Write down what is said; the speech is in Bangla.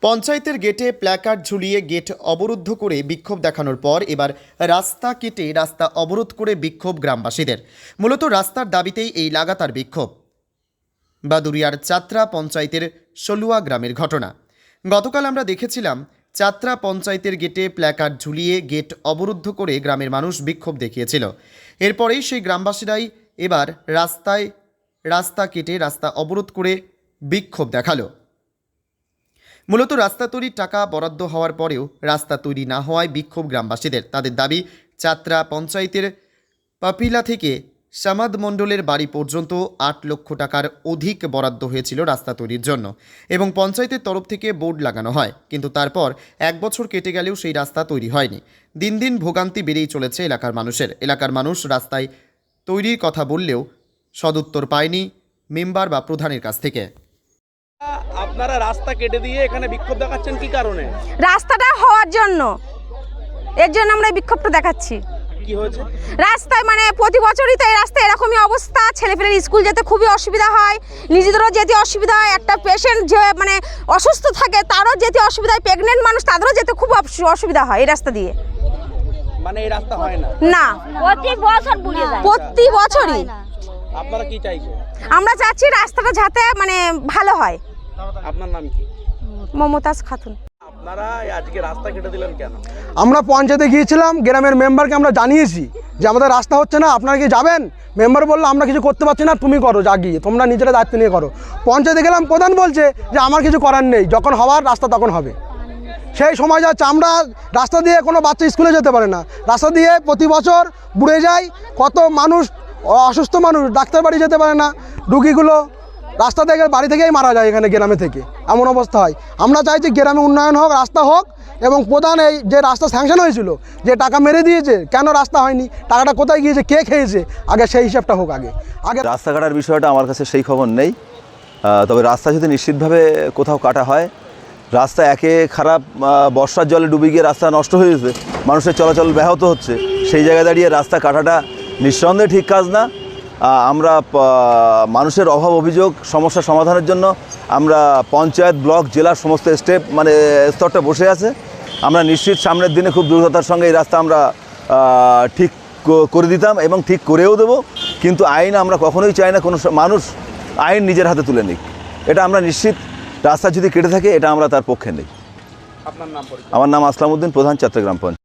পঞ্চায়েতের গেটে প্ল্যাকার্ড ঝুলিয়ে গেট অবরুদ্ধ করে বিক্ষোভ দেখানোর পর এবার রাস্তা কেটে রাস্তা অবরোধ করে বিক্ষোভ গ্রামবাসীদের। মূলত রাস্তার দাবিতেই এই লাগাতার বিক্ষোভ। বাদুরিয়ার চাত্রা পঞ্চায়েতের সলুয়া গ্রামের ঘটনা। গতকাল আমরা দেখেছিলাম চাত্রা পঞ্চায়েতের গেটে প্ল্যাকার্ড ঝুলিয়ে গেট অবরুদ্ধ করে গ্রামের মানুষ বিক্ষোভ দেখিয়েছিল। এরপরেই সেই গ্রামবাসীরাই এবার রাস্তা কেটে রাস্তা অবরোধ করে বিক্ষোভ দেখালো। মূলত রাস্তা তৈরির টাকা বরাদ্দ হওয়ার পরেও রাস্তা তৈরি না হওয়ায় বিক্ষোভ গ্রামবাসীদের। তাদের দাবি, চাত্রা পঞ্চায়েতের পাপিলা থেকে সামাদ মণ্ডলের বাড়ি পর্যন্ত ৮ লক্ষ টাকার অধিক বরাদ্দ হয়েছিল রাস্তা তৈরির জন্য এবং পঞ্চায়েতের তরফ থেকে বোর্ড লাগানো হয়, কিন্তু তারপর 1 বছর কেটে গেলেও সেই রাস্তা তৈরি হয়নি। দিন দিন ভোগান্তি বেড়েই চলেছে এলাকার মানুষের। এলাকার মানুষ রাস্তায় তৈরির কথা বললেও সদুত্তর পায়নি মেম্বার বা প্রধানের কাছ থেকে। আপনারা রাস্তা কেটে দিয়ে এখানে বিক্ষোভ দেখাচ্ছেন কি কারণে? রাস্তাটা হওয়ার জন্য, এর জন্য আমরা বিক্ষোভটা দেখাচ্ছি। কি হয়েছে রাস্তায়? মানে প্রতি বছরই তো এই রাস্তায় এরকমই অবস্থা। ছেলেপেলের স্কুল যেতে খুবই অসুবিধা হয়, নিজেদেরও যেতে অসুবিধা হয়। একটা পেশেন্ট যে মানে অসুস্থ থাকে তারও যেতে অসুবিধা হয়, প্রেগনেন্ট মানুষ তাদেরও যেতে খুব অসুবিধা হয় এই রাস্তা দিয়ে। মানে এই রাস্তা হয় না? না, প্রতি বছর বুঝে যায়, প্রতি বছরই। আপনারা কি চাইছেন? আমরা চাচ্ছি রাস্তাটা যাতে মানে ভালো হয়। আপনার নাম কি? মমতাজ খাতুন। আপনারা আজকে রাস্তা কেটে দিলেন কেন? আমরা পঞ্চায়েতে গিয়েছিলাম, গ্রামের মেম্বারকে আমরা জানিয়েছি যে আমাদের রাস্তা হচ্ছে না, আপনারা কি যাবেন? মেম্বার বললো আমরা কিছু করতে পারছি না, তুমি করো, যা গিয়ে তোমরা নিজেরা দায়িত্ব নিয়ে করো। পঞ্চায়েতে গেলাম, প্রধান বলছে যে আমার কিছু করার নেই, যখন হওয়ার রাস্তা তখন হবে। সেই সময় যাচ্ছে, আমরা রাস্তা দিয়ে কোনো বাচ্চা স্কুলে যেতে পারে না, রাস্তা দিয়ে প্রতি বছর বুড়ে যায় কত মানুষ, অসুস্থ মানুষ ডাক্তার বাড়ি যেতে পারে না, রুগীগুলো রাস্তা থেকে বাড়ি থেকেই মারা যায় এখানে গ্রামে থেকে, এমন অবস্থা হয়। আমরা চাইছি গ্রামে উন্নয়ন হোক, রাস্তা হোক, এবং প্রধান এই যে রাস্তা স্যাংশন হয়েছিল, যে টাকা মেরে দিয়েছে, কেন রাস্তা হয়নি, টাকাটা কোথায় গিয়েছে, কে খেয়েছে, আগে সেই হিসাবটা হোক। আগে রাস্তা কাটার বিষয়টা আমার কাছে সেই খবর নেই, তবে রাস্তা যদি নিশ্চিতভাবে কোথাও কাটা হয়, রাস্তা একে খারাপ, বর্ষার জলে ডুবে গিয়ে রাস্তা নষ্ট হয়ে গেছে, মানুষের চলাচল ব্যাহত হচ্ছে, সেই জায়গায় দাঁড়িয়ে রাস্তা কাটাটা নিঃসন্দেহে ঠিক কাজ না। আমরা মানুষের অভাব অভিযোগ সমস্যা সমাধানের জন্য আমরা পঞ্চায়েত, ব্লক, জেলার সমস্ত স্তরটা বসে আছে। আমরা নিশ্চিত সামনের দিনে খুব দ্রুততার সঙ্গে এই রাস্তা আমরা ঠিক করে দিতাম এবং ঠিক করেও দেবো, কিন্তু আইন আমরা কখনোই চাই না কোনো মানুষ আইন নিজের হাতে তুলে নিক। এটা আমরা নিশ্চিত, রাস্তা যদি কেটে থাকে এটা আমরা তার পক্ষে নেই। আপনার নাম? আমার নাম আসলাম উদ্দিন, প্রধান, চট্টগ্রাম পঞ্চায়েত।